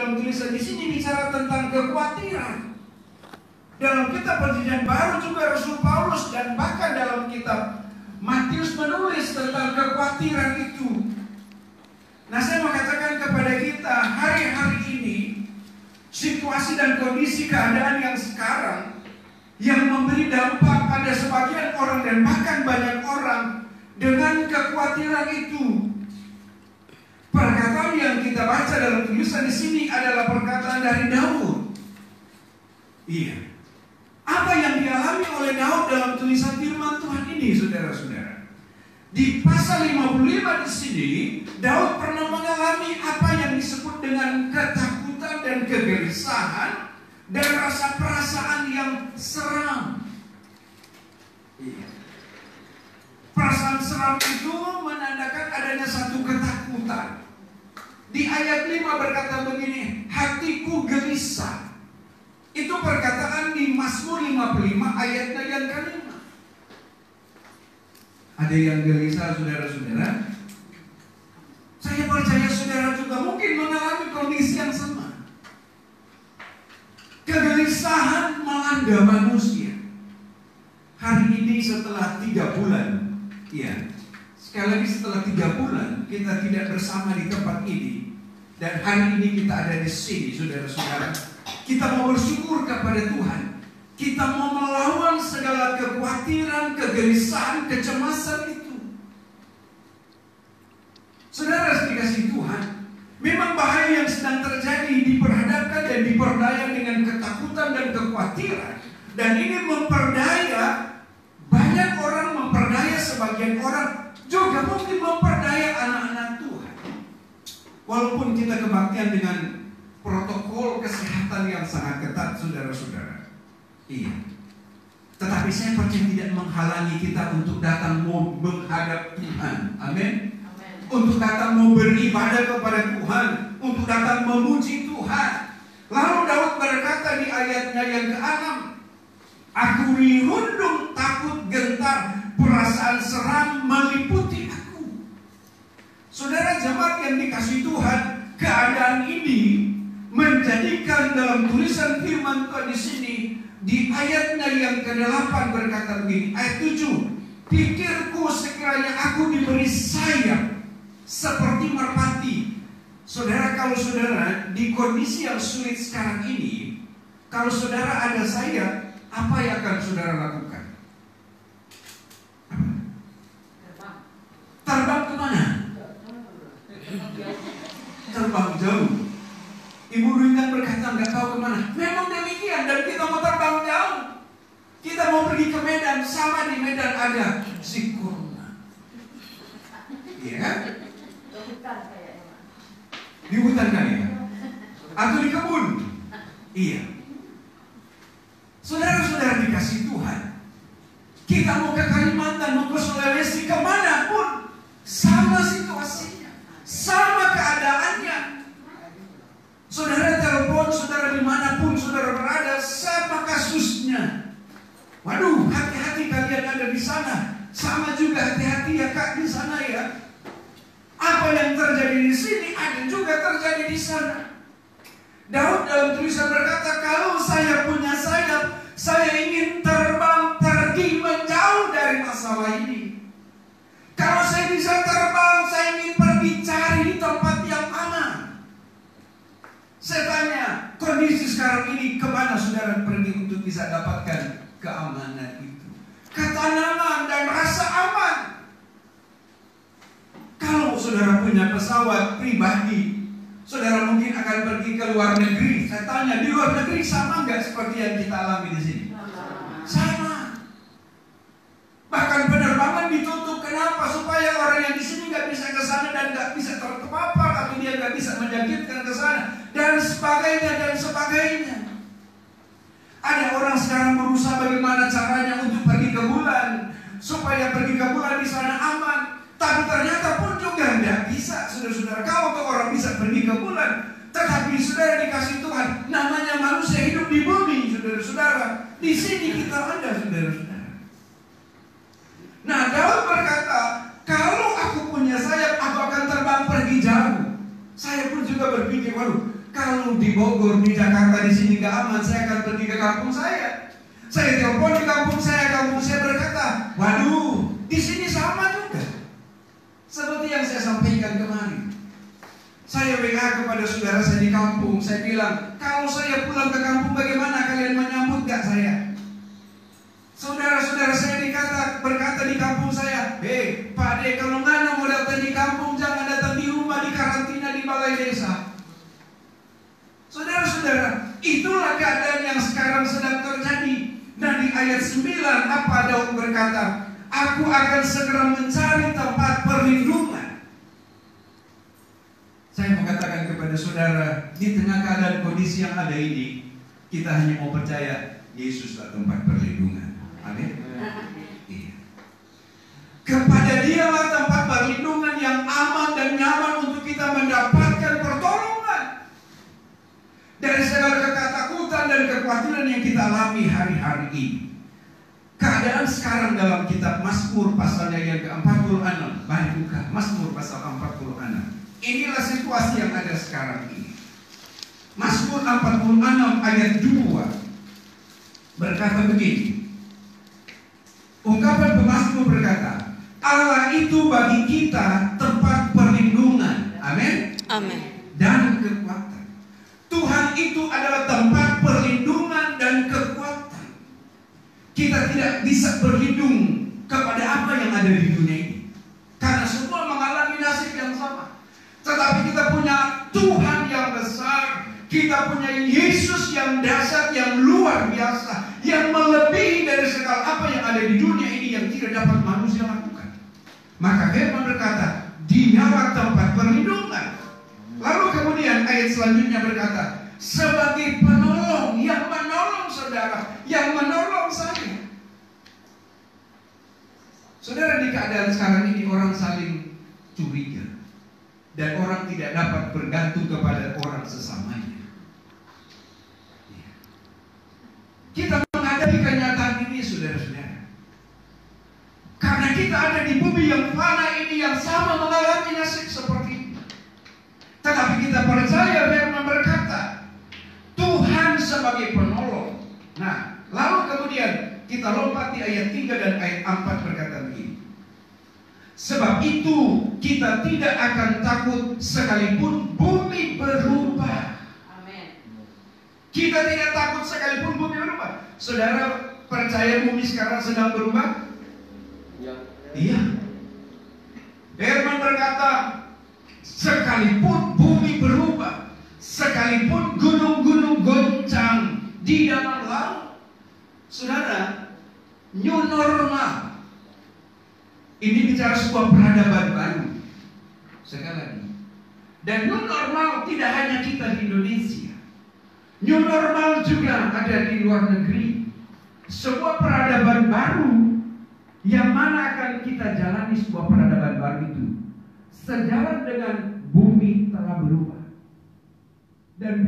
dalam tulisan di sini bicara tentang kekhawatiran. Dalam kitab Perjanjian Baru juga Rasul Paulus dan bahkan dalam kitab Matius menulis tentang kekhawatiran itu. Nah, saya mau katakan kepada kita, hari-hari ini situasi dan kondisi keadaan yang sekarang yang memberi dampak pada sebagian orang dan bahkan banyak orang dengan kekhawatiran itu. Perkataan yang kita baca dalam tulisan di sini adalah perkataan dari Daud. Iya. Apa yang dialami oleh Daud dalam tulisan firman Tuhan ini, saudara-saudara? Di pasal 55 di sini, Daud pernah mengalami apa yang disebut dengan ketakutan dan kegelisahan dan rasa perasaan yang seram. Iya. Perasaan seram itu menandakan adanya satu ketakutan. Di ayat 5 berkata begini, hatiku gelisah. Itu perkataan di Mazmur 55 ayatnya yang ke-5. Ada yang gelisah, saudara-saudara? Saya percaya saudara juga mungkin mengalami kondisi yang sama. Kegelisahan melanda manusia. Hari ini setelah 3 bulan, ya, sekali lagi setelah 3 bulan kita tidak bersama di tempat ini, dan hari ini kita ada di sini, saudara-saudara. Kita mau bersyukur kepada Tuhan. Kita mau melawan segala kekhawatiran, kegelisahan, kecemasan itu. Saudara dikasih Tuhan, memang bahaya yang sedang terjadi diperhadapkan dan diperdaya dengan ketakutan dan kekhawatiran. Dan ini memperdaya banyak orang, memperdaya sebagian orang, juga mungkin memperdaya anak-anak Tuhan. Walaupun kita kebaktian dengan protokol kesehatan yang sangat ketat, saudara-saudara. Iya. Tetapi saya percaya tidak menghalangi kita untuk datang mau menghadap Tuhan. Amin. Untuk datang mau beribadah kepada Tuhan, untuk datang memuji Tuhan. Lalu Daud berkata di ayatnya yang ke-6, aku dirundung takut gentar, perasaan seram meliputi aku. Saudara jemaat yang dikasihi Tuhan, keadaan ini menjadikan dalam tulisan firman Tuhan di sini di ayatnya yang ke-8 berkata begini, ayat 7, pikirku sekiranya aku diberi sayap seperti merpati. Saudara, kalau saudara di kondisi yang sulit sekarang ini, kalau saudara ada sayap, apa yang akan saudara lakukan? Terbang kemana? Terbang jauh. Ibu Ringan berkata nggak tahu kemana. Memang demikian, dan kita mau terbang jauh. Kita mau pergi ke Medan, sama di Medan ada si kurma. Iya? Di hutan kan ya? Atau di kebun? Iya. Saudara-saudara dikasih Tuhan, kita mau ke Kalimantan, mau ke Sulawesi, kemanapun, sama situasinya, sama keadaannya. Saudara telepon, saudara dimanapun saudara berada, sama kasusnya. Waduh, hati-hati kalian ada di sana. Sama juga hati-hati ya Kak di sana ya. Apa yang terjadi di sini ada juga terjadi di sana. Daud dalam tulisan berkata, kalau saya punya sayap, saya ingin terbang pergi menjauh dari masalah ini. Kalau saya bisa terbang, saya ingin pergi cari di tempat yang aman. Saya tanya, kondisi sekarang ini kemana saudara pergi untuk bisa dapatkan keamanan itu? Ketenangan dan rasa aman. Kalau saudara punya pesawat pribadi, saudara mungkin akan pergi ke luar negeri. Saya tanya, di luar negeri sama nggak seperti yang kita alami di sini? Sama. Bahkan penerbangan ditutup. Kenapa? Supaya orang yang di sini nggak bisa ke sana dan nggak bisa terpapar, atau dia nggak bisa menjangkitkan ke sana, dan sebagainya dan sebagainya. Ada orang sekarang berusaha bagaimana caranya untuk pergi ke bulan, supaya pergi ke bulan di sana aman. Tapi ternyata pun juga nggak bisa, saudara-saudara. Kalau orang bisa pergi ke bulan, tetapi saudara dikasih Tuhan, namanya manusia hidup di bumi, saudara-saudara. Di sini kita ada, saudara-saudara. Nah, Daud berkata, kalau aku punya sayap, aku akan terbang pergi jauh. Saya pun juga berpikir, waduh, Kalau di Bogor, di Jakarta, di sini nggak aman, saya akan pergi ke kampung saya. Saya telepon di kampung saya berkata, waduh, di sini sama juga. Seperti yang saya sampaikan kemarin. Saya WA kepada saudara saya di kampung, saya bilang, kalau saya pulang ke kampung bagaimana kalian menyambut gak saya? Saudara-saudara saya berkata di kampung saya, hei Pak De, kalau mana mau datang di kampung, jangan datang di rumah, di karantina di balai desa. Saudara-saudara, itulah keadaan yang sekarang sedang terjadi. Nah di ayat 9 apa Daud berkata, aku akan segera mencari tempat perlindungan. Saya mengatakan kepada saudara, di tengah keadaan kondisi yang ada ini, kita hanya mau percaya Yesuslah tempat perlindungan. Amin. Iya. Kepada Dialah tempat perlindungan yang aman dan nyaman untuk kita mendapatkan pertolongan dari segala ketakutan dan kekhawatiran yang kita alami hari-hari ini. Keadaan sekarang dalam kitab Mazmur pasalnya yang ke-46, mari buka Mazmur pasal 46. Inilah situasi yang ada sekarang ini. Mazmur 46 ayat 2 berkata begini. Ungkapan pemazmur berkata, Allah itu bagi kita tempat perlindungan. Amin. Amin. Dan kekuatan. Tuhan itu adalah tempat perlindungan dan kekuatan. Kita tidak bisa berlindung kepada apa yang ada di dunia ini, karena semua mengalami nasib yang sama. Tetapi kita punya Tuhan yang besar, kita punya Yesus yang dahsyat, yang luar biasa, yang melebihi dari segala apa yang ada di dunia ini yang tidak dapat manusia lakukan. Maka firman berkata, Dialah tempat perlindungan. Lalu kemudian ayat selanjutnya berkata, sebagai penolong yang menolong saudara, yang menolong saya. Saudara, di keadaan sekarang ini orang saling curiga. Dan orang tidak dapat bergantung kepada orang sesamanya. Kita menghadapi kenyataan ini, saudara-saudara. Karena kita ada di bumi yang fana ini, yang sama mengalami nasib seperti ini. Tetapi kita percaya firman berkata, Tuhan sebagai penolong. Nah, lalu kemudian kita lompat di ayat 3 dan ayat 4 berkata begini. Sebab itu kita tidak akan takut sekalipun bumi berubah. Amin. Kita tidak takut sekalipun bumi berubah. Saudara percaya bumi sekarang sedang berubah? Iya. Firman berkata, sekalipun bumi berubah, sekalipun gunung-gunung goncang di dalam laut. Saudara, new normal. Ini bicara sebuah peradaban baru. Sekali lagi. Dan new normal tidak hanya kita di Indonesia. New normal juga ada di luar negeri. Sebuah peradaban baru yang mana akan kita jalani sebuah peradaban baru itu sejalan dengan bumi telah berubah. Dan